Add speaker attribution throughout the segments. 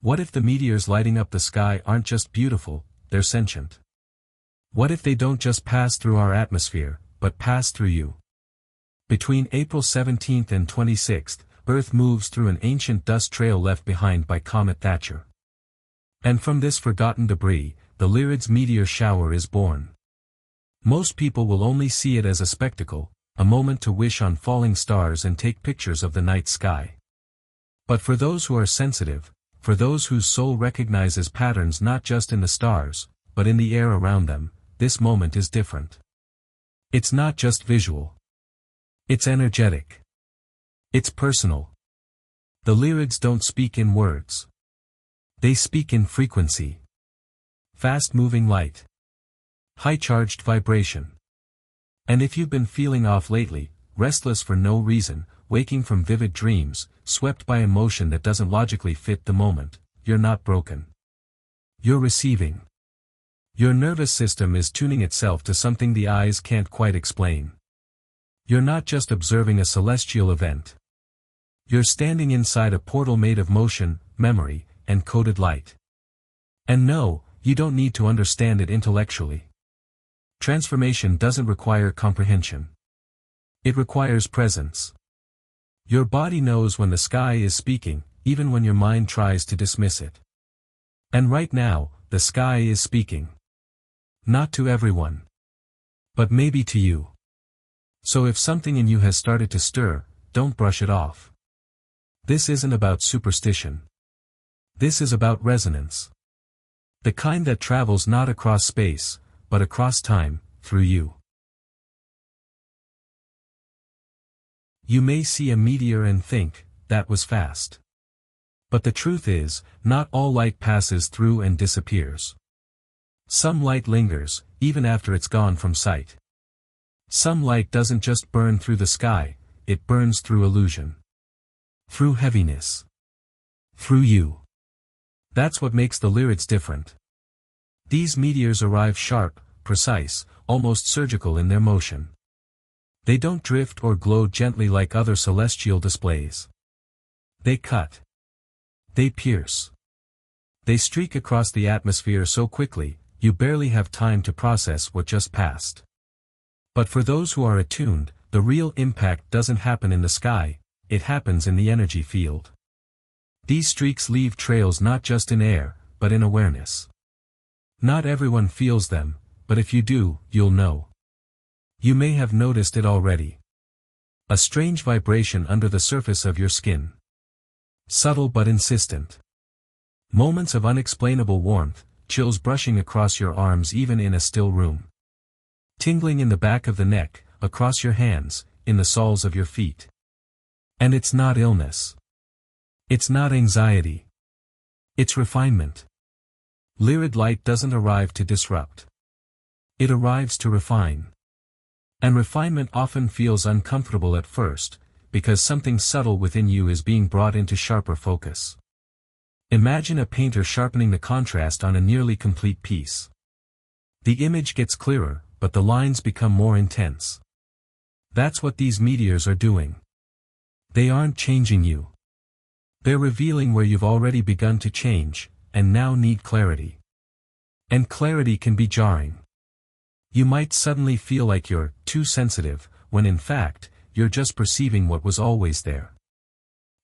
Speaker 1: What if the meteors lighting up the sky aren't just beautiful, they're sentient? What if they don't just pass through our atmosphere, but pass through you? Between April 17th and 26th, Earth moves through an ancient dust trail left behind by Comet Thatcher. And from this forgotten debris, the Lyrids Meteor Shower is born. Most people will only see it as a spectacle, a moment to wish on falling stars and take pictures of the night sky. But for those who are sensitive, for those whose soul recognizes patterns not just in the stars, but in the air around them, this moment is different. It's not just visual. It's energetic. It's personal. The Lyrids don't speak in words. They speak in frequency. Fast-moving light. High-charged vibration. And if you've been feeling off lately, restless for no reason, waking from vivid dreams, swept by emotion that doesn't logically fit the moment, you're not broken. You're receiving. Your nervous system is tuning itself to something the eyes can't quite explain. You're not just observing a celestial event. You're standing inside a portal made of motion, memory, and coded light. And no, you don't need to understand it intellectually. Transformation doesn't require comprehension. It requires presence. Your body knows when the sky is speaking, even when your mind tries to dismiss it. And right now, the sky is speaking. Not to everyone. But maybe to you. So if something in you has started to stir, don't brush it off. This isn't about superstition. This is about resonance. The kind that travels not across space, but across time, through you. You may see a meteor and think, that was fast. But the truth is, not all light passes through and disappears. Some light lingers, even after it's gone from sight. Some light doesn't just burn through the sky, it burns through illusion. Through heaviness. Through you. That's what makes the Lyrids different. These meteors arrive sharp, precise, almost surgical in their motion. They don't drift or glow gently like other celestial displays. They cut. They pierce. They streak across the atmosphere so quickly, you barely have time to process what just passed. But for those who are attuned, the real impact doesn't happen in the sky, it happens in the energy field. These streaks leave trails not just in air, but in awareness. Not everyone feels them, but if you do, you'll know. You may have noticed it already. A strange vibration under the surface of your skin. Subtle but insistent. Moments of unexplainable warmth, chills brushing across your arms even in a still room. Tingling in the back of the neck, across your hands, in the soles of your feet. And it's not illness. It's not anxiety. It's refinement. Lyrid light doesn't arrive to disrupt. It arrives to refine. And refinement often feels uncomfortable at first, because something subtle within you is being brought into sharper focus. Imagine a painter sharpening the contrast on a nearly complete piece. The image gets clearer, but the lines become more intense. That's what these meteors are doing. They aren't changing you. They're revealing where you've already begun to change, and now need clarity. And clarity can be jarring. You might suddenly feel like you're too sensitive, when in fact, you're just perceiving what was always there.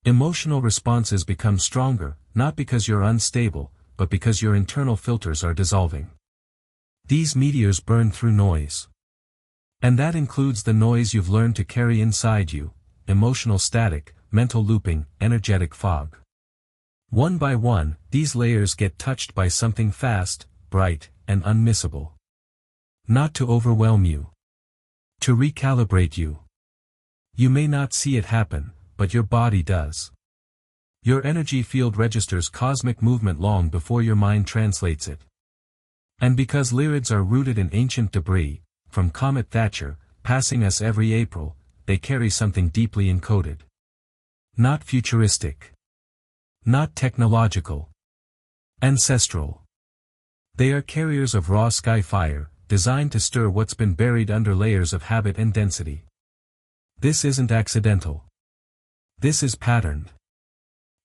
Speaker 1: Emotional responses become stronger, not because you're unstable, but because your internal filters are dissolving. These meteors burn through noise. And that includes the noise you've learned to carry inside you, emotional static, mental looping, energetic fog. One by one, these layers get touched by something fast, bright, and unmissable. Not to overwhelm you. To recalibrate you. You may not see it happen, but your body does. Your energy field registers cosmic movement long before your mind translates it. And because Lyrids are rooted in ancient debris, from Comet Thatcher, passing us every April, they carry something deeply encoded. Not futuristic. Not technological. Ancestral. They are carriers of raw sky fire, designed to stir what's been buried under layers of habit and density. This isn't accidental. This is patterned.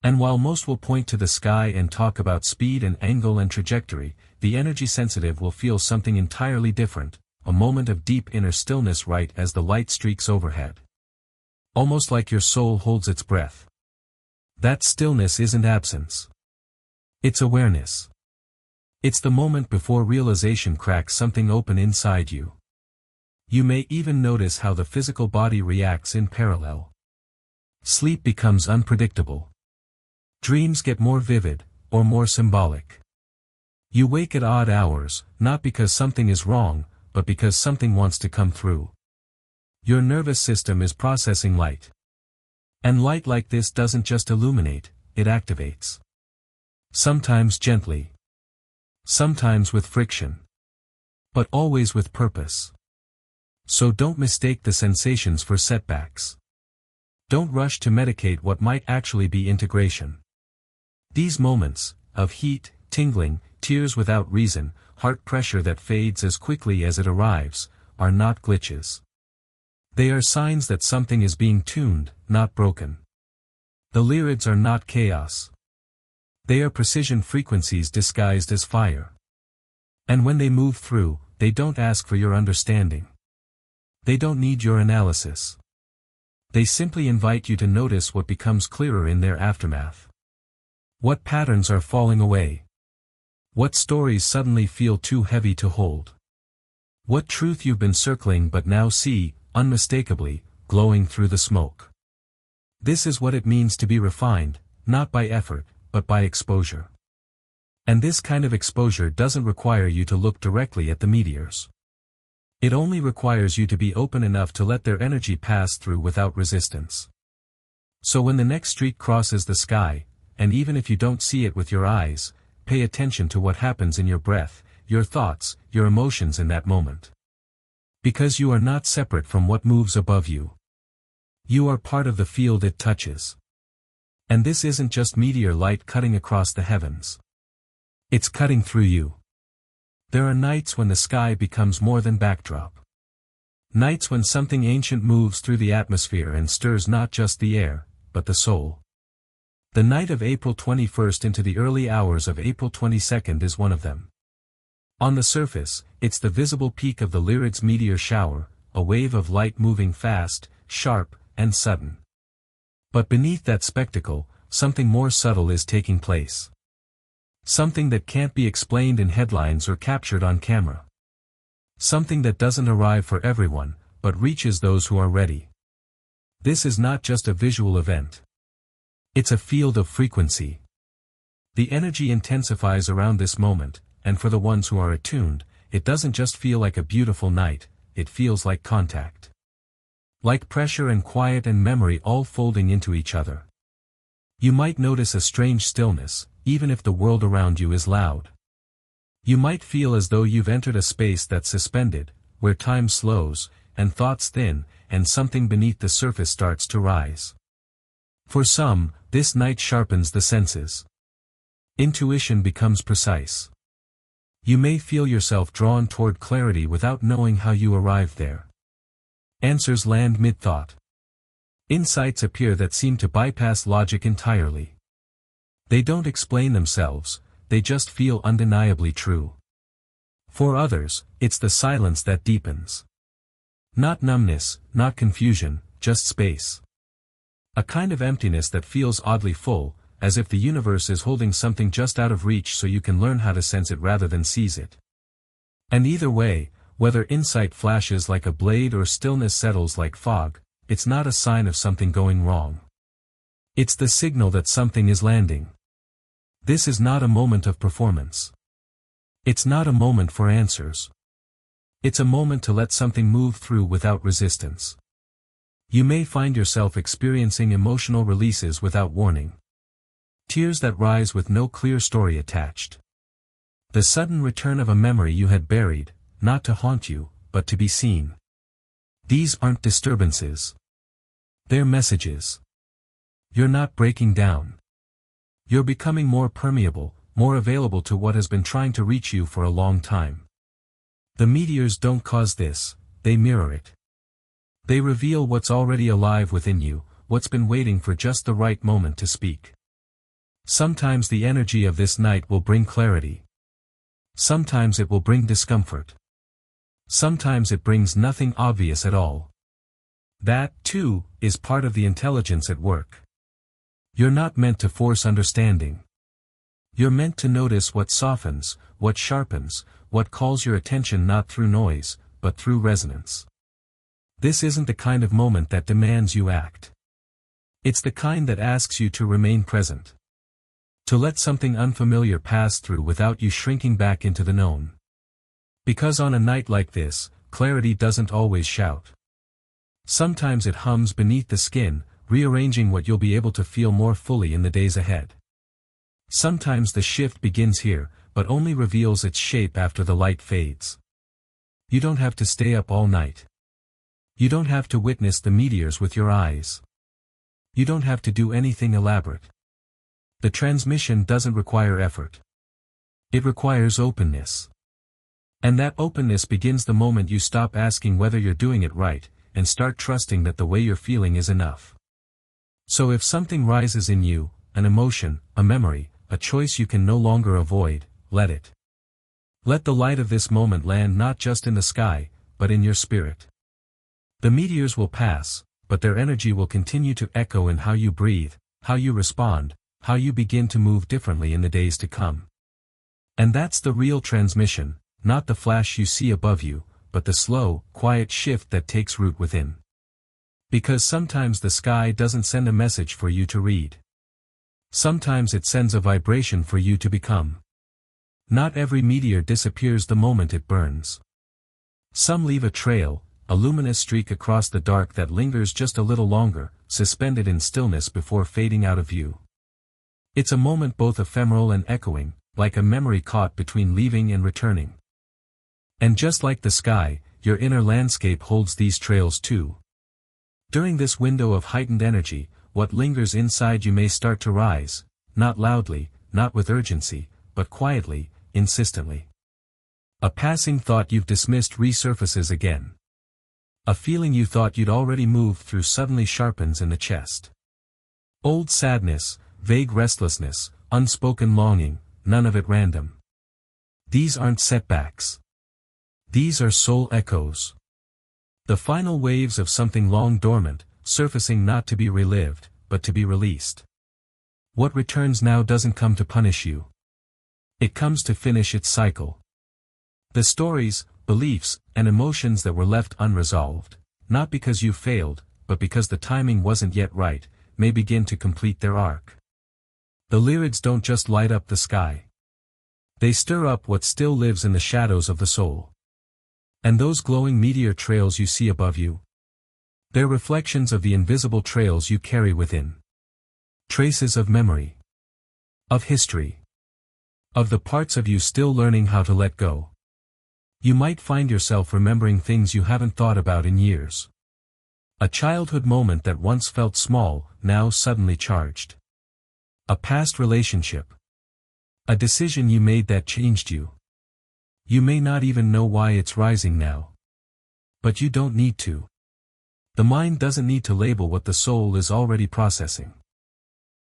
Speaker 1: And while most will point to the sky and talk about speed and angle and trajectory, the energy sensitive will feel something entirely different, a moment of deep inner stillness right as the light streaks overhead. Almost like your soul holds its breath. That stillness isn't absence. It's awareness. It's the moment before realization cracks something open inside you. You may even notice how the physical body reacts in parallel. Sleep becomes unpredictable. Dreams get more vivid, or more symbolic. You wake at odd hours, not because something is wrong, but because something wants to come through. Your nervous system is processing light. And light like this doesn't just illuminate, it activates. Sometimes gently. Sometimes with friction. But always with purpose. So don't mistake the sensations for setbacks. Don't rush to medicate what might actually be integration. These moments, of heat, tingling, tears without reason, heart pressure that fades as quickly as it arrives, are not glitches. They are signs that something is being tuned, not broken. The Lyrids are not chaos. They are precision frequencies disguised as fire. And when they move through, they don't ask for your understanding. They don't need your analysis. They simply invite you to notice what becomes clearer in their aftermath. What patterns are falling away? What stories suddenly feel too heavy to hold? What truth you've been circling but now see, unmistakably, glowing through the smoke? This is what it means to be refined, not by effort, but by exposure. And this kind of exposure doesn't require you to look directly at the meteors. It only requires you to be open enough to let their energy pass through without resistance. So when the next streak crosses the sky, and even if you don't see it with your eyes, pay attention to what happens in your breath, your thoughts, your emotions in that moment. Because you are not separate from what moves above you. You are part of the field it touches. And this isn't just meteor light cutting across the heavens. It's cutting through you. There are nights when the sky becomes more than backdrop. Nights when something ancient moves through the atmosphere and stirs not just the air, but the soul. The night of April 21st into the early hours of April 22nd is one of them. On the surface, it's the visible peak of the Lyrids Meteor Shower, a wave of light moving fast, sharp, and sudden. But beneath that spectacle, something more subtle is taking place. Something that can't be explained in headlines or captured on camera. Something that doesn't arrive for everyone, but reaches those who are ready. This is not just a visual event. It's a field of frequency. The energy intensifies around this moment, and for the ones who are attuned, it doesn't just feel like a beautiful night, it feels like contact. Like pressure and quiet and memory all folding into each other. You might notice a strange stillness, even if the world around you is loud. You might feel as though you've entered a space that's suspended, where time slows, and thoughts thin, and something beneath the surface starts to rise. For some, this night sharpens the senses. Intuition becomes precise. You may feel yourself drawn toward clarity without knowing how you arrived there. Answers land mid-thought. Insights appear that seem to bypass logic entirely. They don't explain themselves, they just feel undeniably true. For others, it's the silence that deepens. Not numbness, not confusion, just space. A kind of emptiness that feels oddly full, as if the universe is holding something just out of reach so you can learn how to sense it rather than seize it. And either way, whether insight flashes like a blade or stillness settles like fog, it's not a sign of something going wrong. It's the signal that something is landing. This is not a moment of performance. It's not a moment for answers. It's a moment to let something move through without resistance. You may find yourself experiencing emotional releases without warning. Tears that rise with no clear story attached. The sudden return of a memory you had buried, not to haunt you, but to be seen. These aren't disturbances. They're messages. You're not breaking down. You're becoming more permeable, more available to what has been trying to reach you for a long time. The meteors don't cause this, they mirror it. They reveal what's already alive within you, what's been waiting for just the right moment to speak. Sometimes the energy of this night will bring clarity. Sometimes it will bring discomfort. Sometimes it brings nothing obvious at all. That, too, is part of the intelligence at work. You're not meant to force understanding. You're meant to notice what softens, what sharpens, what calls your attention not through noise, but through resonance. This isn't the kind of moment that demands you act. It's the kind that asks you to remain present. To let something unfamiliar pass through without you shrinking back into the known. Because on a night like this, clarity doesn't always shout. Sometimes it hums beneath the skin, rearranging what you'll be able to feel more fully in the days ahead. Sometimes the shift begins here, but only reveals its shape after the light fades. You don't have to stay up all night. You don't have to witness the meteors with your eyes. You don't have to do anything elaborate. The transmission doesn't require effort. It requires openness. And that openness begins the moment you stop asking whether you're doing it right, and start trusting that the way you're feeling is enough. So if something rises in you, an emotion, a memory, a choice you can no longer avoid, let it. Let the light of this moment land not just in the sky, but in your spirit. The meteors will pass, but their energy will continue to echo in how you breathe, how you respond, how you begin to move differently in the days to come. And that's the real transmission, not the flash you see above you, but the slow, quiet shift that takes root within. Because sometimes the sky doesn't send a message for you to read. Sometimes it sends a vibration for you to become. Not every meteor disappears the moment it burns. Some leave a trail, a luminous streak across the dark that lingers just a little longer, suspended in stillness before fading out of view. It's a moment both ephemeral and echoing, like a memory caught between leaving and returning. And just like the sky, your inner landscape holds these trails too. During this window of heightened energy, what lingers inside you may start to rise, not loudly, not with urgency, but quietly, insistently. A passing thought you've dismissed resurfaces again. A feeling you thought you'd already moved through suddenly sharpens in the chest. Old sadness, vague restlessness, unspoken longing, none of it random. These aren't setbacks. These are soul echoes. The final waves of something long dormant, surfacing not to be relived, but to be released. What returns now doesn't come to punish you. It comes to finish its cycle. The stories, beliefs, and emotions that were left unresolved, not because you failed, but because the timing wasn't yet right, may begin to complete their arc. The Lyrids don't just light up the sky. They stir up what still lives in the shadows of the soul. And those glowing meteor trails you see above you? They're reflections of the invisible trails you carry within. Traces of memory. Of history. Of the parts of you still learning how to let go. You might find yourself remembering things you haven't thought about in years. A childhood moment that once felt small, now suddenly charged. A past relationship. A decision you made that changed you. You may not even know why it's rising now. But you don't need to. The mind doesn't need to label what the soul is already processing.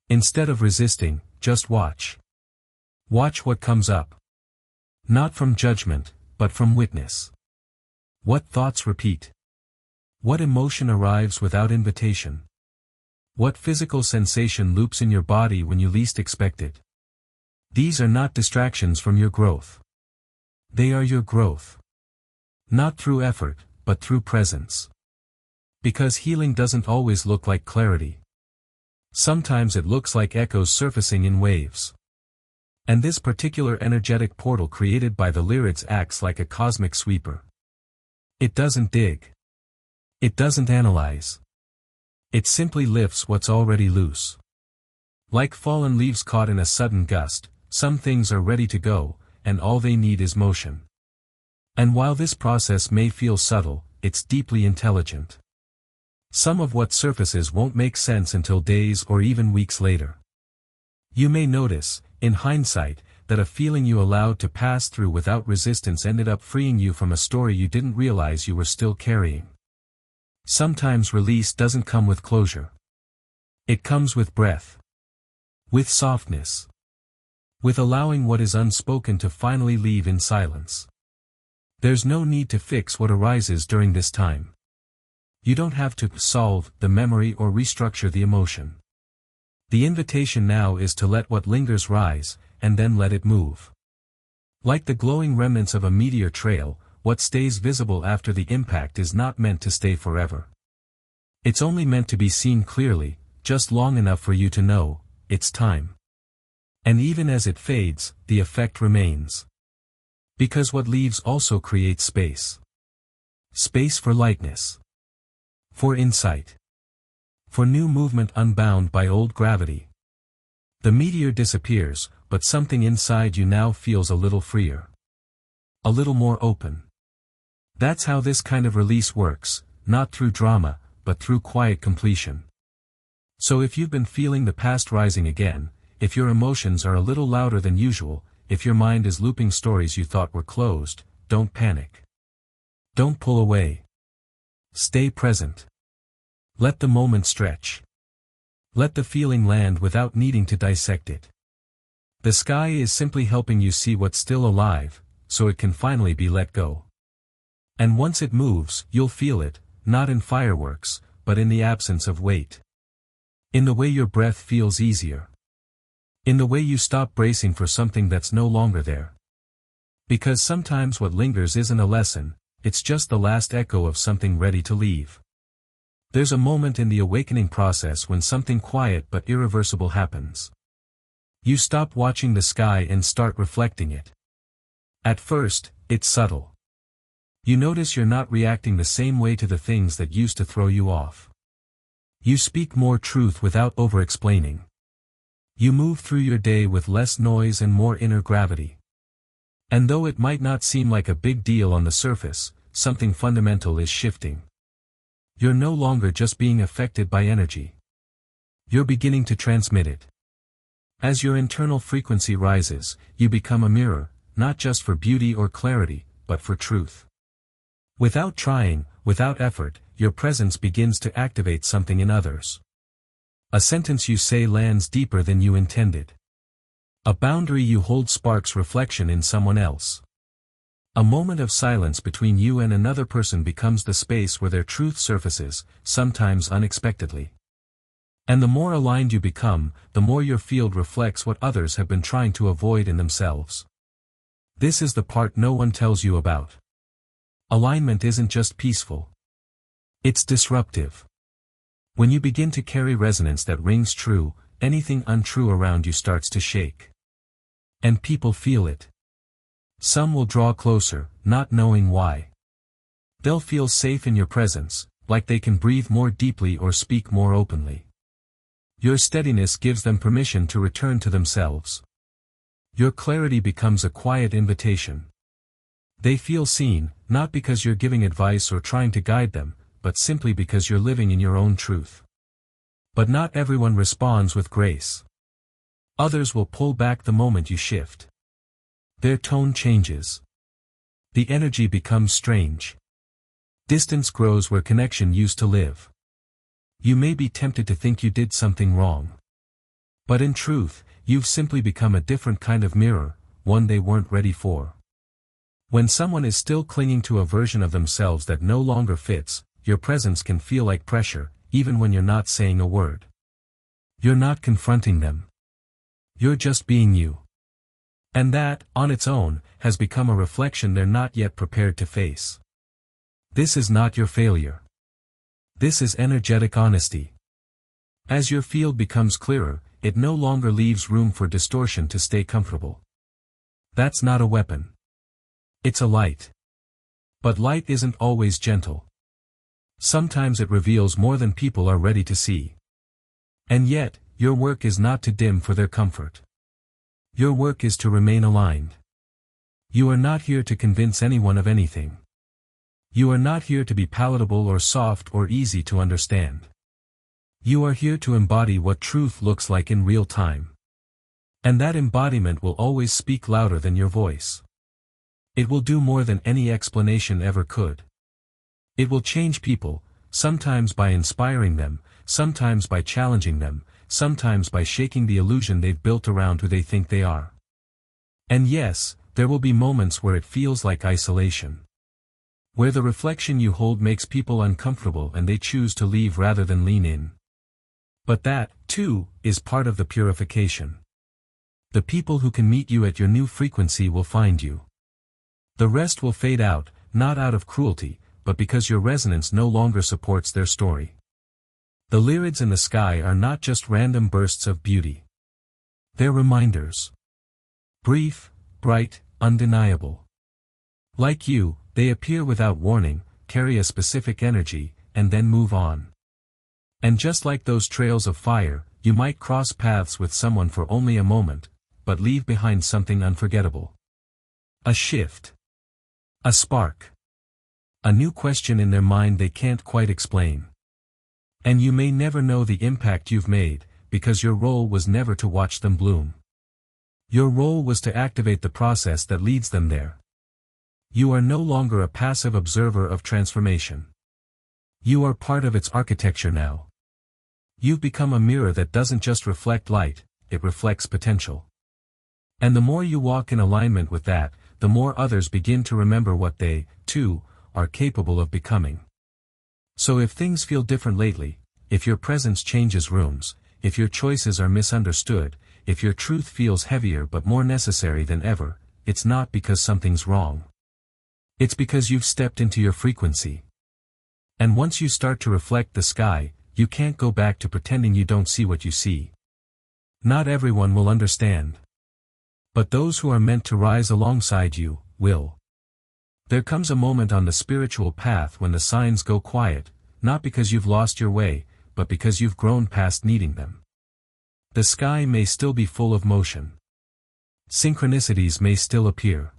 Speaker 1: Instead of resisting, just watch. Watch what comes up. Not from judgment, but from witness. What thoughts repeat? What emotion arrives without invitation? What physical sensation loops in your body when you least expect it? These are not distractions from your growth. They are your growth. Not through effort, but through presence. Because healing doesn't always look like clarity. Sometimes it looks like echoes surfacing in waves. And this particular energetic portal created by the Lyrids acts like a cosmic sweeper. It doesn't dig. It doesn't analyze. It simply lifts what's already loose. Like fallen leaves caught in a sudden gust, some things are ready to go, and all they need is motion. And while this process may feel subtle, it's deeply intelligent. Some of what surfaces won't make sense until days or even weeks later. You may notice, in hindsight, that a feeling you allowed to pass through without resistance ended up freeing you from a story you didn't realize you were still carrying. Sometimes release doesn't come with closure. It comes with breath. With softness. With allowing what is unspoken to finally leave in silence. There's no need to fix what arises during this time. You don't have to solve the memory or restructure the emotion. The invitation now is to let what lingers rise, and then let it move. Like the glowing remnants of a meteor trail, what stays visible after the impact is not meant to stay forever. It's only meant to be seen clearly, just long enough for you to know, it's time. And even as it fades, the effect remains. Because what leaves also creates space. Space for lightness. For insight. For new movement unbound by old gravity. The meteor disappears, but something inside you now feels a little freer. A little more open. That's how this kind of release works, not through drama, but through quiet completion. So if you've been feeling the past rising again, if your emotions are a little louder than usual, if your mind is looping stories you thought were closed, don't panic. Don't pull away. Stay present. Let the moment stretch. Let the feeling land without needing to dissect it. The sky is simply helping you see what's still alive, so it can finally be let go. And once it moves, you'll feel it, not in fireworks, but in the absence of weight. In the way your breath feels easier. In the way you stop bracing for something that's no longer there. Because sometimes what lingers isn't a lesson, it's just the last echo of something ready to leave. There's a moment in the awakening process when something quiet but irreversible happens. You stop watching the sky and start reflecting it. At first, it's subtle. You notice you're not reacting the same way to the things that used to throw you off. You speak more truth without over-explaining. You move through your day with less noise and more inner gravity. And though it might not seem like a big deal on the surface, something fundamental is shifting. You're no longer just being affected by energy. You're beginning to transmit it. As your internal frequency rises, you become a mirror, not just for beauty or clarity, but for truth. Without trying, without effort, your presence begins to activate something in others. A sentence you say lands deeper than you intended. A boundary you hold sparks reflection in someone else. A moment of silence between you and another person becomes the space where their truth surfaces, sometimes unexpectedly. And the more aligned you become, the more your field reflects what others have been trying to avoid in themselves. This is the part no one tells you about. Alignment isn't just peaceful. It's disruptive. When you begin to carry resonance that rings true, anything untrue around you starts to shake. And people feel it. Some will draw closer, not knowing why. They'll feel safe in your presence, like they can breathe more deeply or speak more openly. Your steadiness gives them permission to return to themselves. Your clarity becomes a quiet invitation. They feel seen, not because you're giving advice or trying to guide them, but simply because you're living in your own truth. But not everyone responds with grace. Others will pull back the moment you shift. Their tone changes. The energy becomes strange. Distance grows where connection used to live. You may be tempted to think you did something wrong. But in truth, you've simply become a different kind of mirror, one they weren't ready for. When someone is still clinging to a version of themselves that no longer fits, your presence can feel like pressure, even when you're not saying a word. You're not confronting them. You're just being you. And that, on its own, has become a reflection they're not yet prepared to face. This is not your failure. This is energetic honesty. As your field becomes clearer, it no longer leaves room for distortion to stay comfortable. That's not a weapon. It's a light. But light isn't always gentle. Sometimes it reveals more than people are ready to see. And yet, your work is not to dim for their comfort. Your work is to remain aligned. You are not here to convince anyone of anything. You are not here to be palatable or soft or easy to understand. You are here to embody what truth looks like in real time. And that embodiment will always speak louder than your voice. It will do more than any explanation ever could. It will change people, sometimes by inspiring them, sometimes by challenging them, sometimes by shaking the illusion they've built around who they think they are. And yes, there will be moments where it feels like isolation. Where the reflection you hold makes people uncomfortable and they choose to leave rather than lean in. But that, too, is part of the purification. The people who can meet you at your new frequency will find you. The rest will fade out, not out of cruelty, but because your resonance no longer supports their story. The Lyrids in the sky are not just random bursts of beauty. They're reminders. Brief, bright, undeniable. Like you, they appear without warning, carry a specific energy, and then move on. And just like those trails of fire, you might cross paths with someone for only a moment, but leave behind something unforgettable. A shift. A spark. A new question in their mind they can't quite explain. And you may never know the impact you've made, because your role was never to watch them bloom. Your role was to activate the process that leads them there. You are no longer a passive observer of transformation. You are part of its architecture now. You've become a mirror that doesn't just reflect light, it reflects potential. And the more you walk in alignment with that, the more others begin to remember what they, too, are capable of becoming. So if things feel different lately, if your presence changes rooms, if your choices are misunderstood, if your truth feels heavier but more necessary than ever, it's not because something's wrong. It's because you've stepped into your frequency. And once you start to reflect the sky, you can't go back to pretending you don't see what you see. Not everyone will understand. But those who are meant to rise alongside you, will. There comes a moment on the spiritual path when the signs go quiet, not because you've lost your way, but because you've grown past needing them. The sky may still be full of motion. Synchronicities may still appear.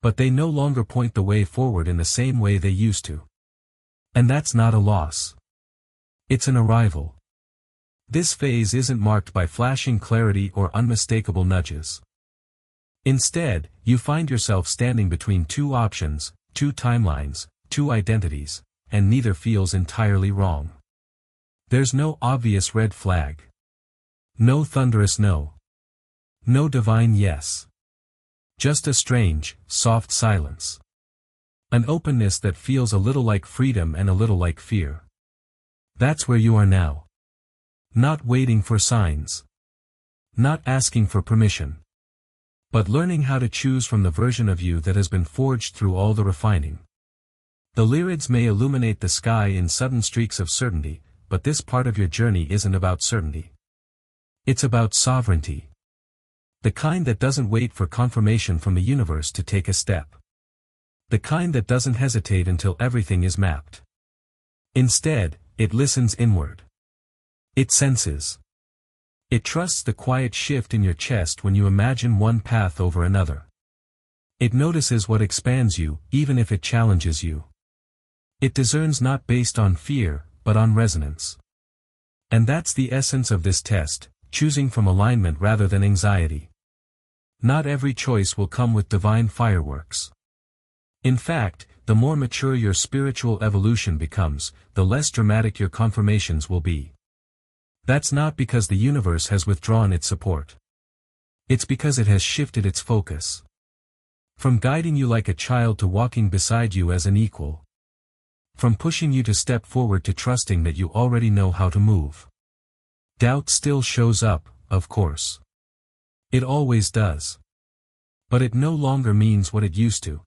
Speaker 1: But they no longer point the way forward in the same way they used to. And that's not a loss. It's an arrival. This phase isn't marked by flashing clarity or unmistakable nudges. Instead, you find yourself standing between two options, two timelines, two identities, and neither feels entirely wrong. There's no obvious red flag. No thunderous no. No divine yes. Just a strange, soft silence. An openness that feels a little like freedom and a little like fear. That's where you are now. Not waiting for signs. Not asking for permission. But learning how to choose from the version of you that has been forged through all the refining. The Lyrids may illuminate the sky in sudden streaks of certainty, but this part of your journey isn't about certainty. It's about sovereignty. The kind that doesn't wait for confirmation from the universe to take a step. The kind that doesn't hesitate until everything is mapped. Instead, it listens inward. It senses. It trusts the quiet shift in your chest when you imagine one path over another. It notices what expands you, even if it challenges you. It discerns not based on fear, but on resonance. And that's the essence of this test, choosing from alignment rather than anxiety. Not every choice will come with divine fireworks. In fact, the more mature your spiritual evolution becomes, the less dramatic your confirmations will be. That's not because the universe has withdrawn its support. It's because it has shifted its focus. From guiding you like a child to walking beside you as an equal. From pushing you to step forward to trusting that you already know how to move. Doubt still shows up, of course. It always does. But it no longer means what it used to.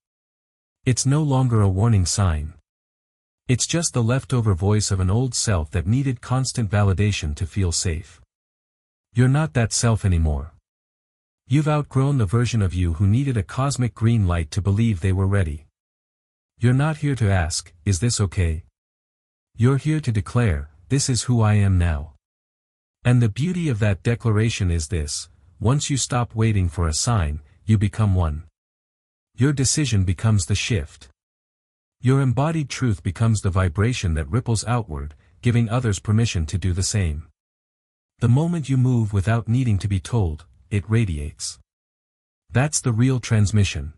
Speaker 1: It's no longer a warning sign. It's just the leftover voice of an old self that needed constant validation to feel safe. You're not that self anymore. You've outgrown the version of you who needed a cosmic green light to believe they were ready. You're not here to ask, is this okay? You're here to declare, this is who I am now. And the beauty of that declaration is this: once you stop waiting for a sign, you become one. Your decision becomes the shift. Your embodied truth becomes the vibration that ripples outward, giving others permission to do the same. The moment you move without needing to be told, it radiates. That's the real transmission.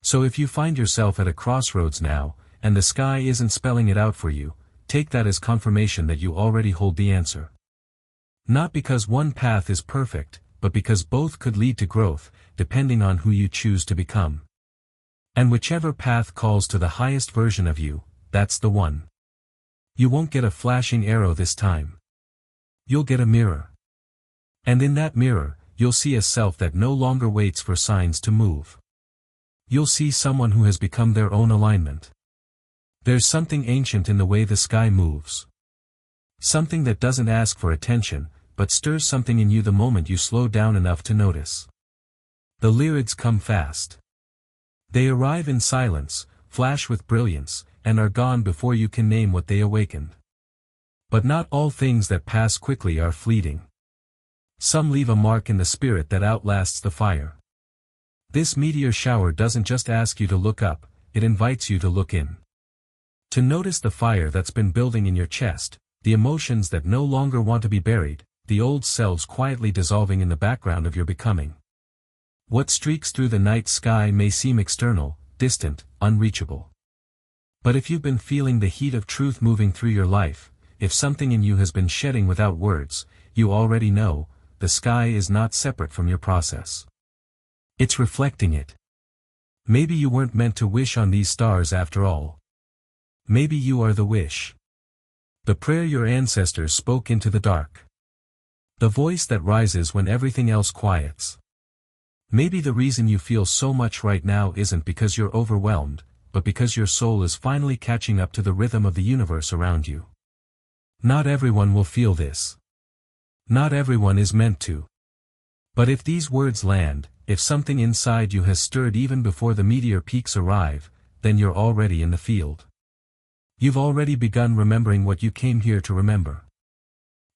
Speaker 1: So if you find yourself at a crossroads now, and the sky isn't spelling it out for you, take that as confirmation that you already hold the answer. Not because one path is perfect, but because both could lead to growth, depending on who you choose to become. And whichever path calls to the highest version of you, that's the one. You won't get a flashing arrow this time. You'll get a mirror. And in that mirror, you'll see a self that no longer waits for signs to move. You'll see someone who has become their own alignment. There's something ancient in the way the sky moves. Something that doesn't ask for attention, but stirs something in you the moment you slow down enough to notice. The Lyrids come fast. They arrive in silence, flash with brilliance, and are gone before you can name what they awakened. But not all things that pass quickly are fleeting. Some leave a mark in the spirit that outlasts the fire. This meteor shower doesn't just ask you to look up, it invites you to look in. To notice the fire that's been building in your chest, the emotions that no longer want to be buried, the old selves quietly dissolving in the background of your becoming. What streaks through the night sky may seem external, distant, unreachable. But if you've been feeling the heat of truth moving through your life, if something in you has been shedding without words, you already know, the sky is not separate from your process. It's reflecting it. Maybe you weren't meant to wish on these stars after all. Maybe you are the wish. The prayer your ancestors spoke into the dark. The voice that rises when everything else quiets. Maybe the reason you feel so much right now isn't because you're overwhelmed, but because your soul is finally catching up to the rhythm of the universe around you. Not everyone will feel this. Not everyone is meant to. But if these words land, if something inside you has stirred even before the meteor peaks arrive, then you're already in the field. You've already begun remembering what you came here to remember.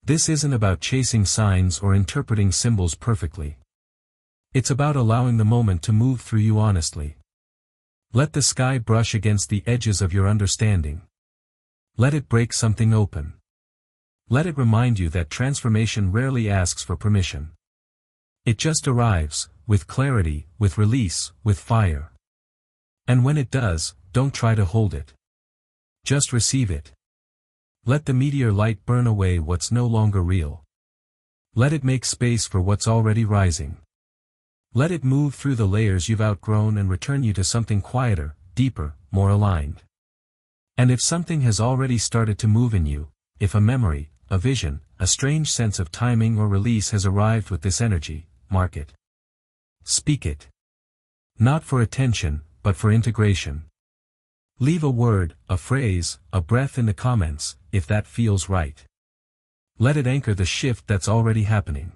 Speaker 1: This isn't about chasing signs or interpreting symbols perfectly. It's about allowing the moment to move through you honestly. Let the sky brush against the edges of your understanding. Let it break something open. Let it remind you that transformation rarely asks for permission. It just arrives, with clarity, with release, with fire. And when it does, don't try to hold it. Just receive it. Let the meteor light burn away what's no longer real. Let it make space for what's already rising. Let it move through the layers you've outgrown and return you to something quieter, deeper, more aligned. And if something has already started to move in you, if a memory, a vision, a strange sense of timing or release has arrived with this energy, mark it. Speak it. Not for attention, but for integration. Leave a word, a phrase, a breath in the comments, if that feels right. Let it anchor the shift that's already happening.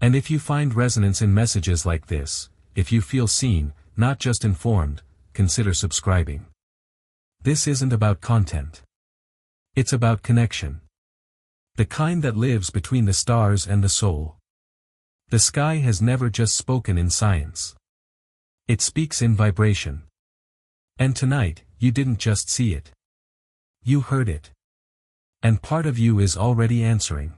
Speaker 1: And if you find resonance in messages like this, if you feel seen, not just informed, consider subscribing. This isn't about content. It's about connection. The kind that lives between the stars and the soul. The sky has never just spoken in science. It speaks in vibration. And tonight, you didn't just see it. You heard it. And part of you is already answering.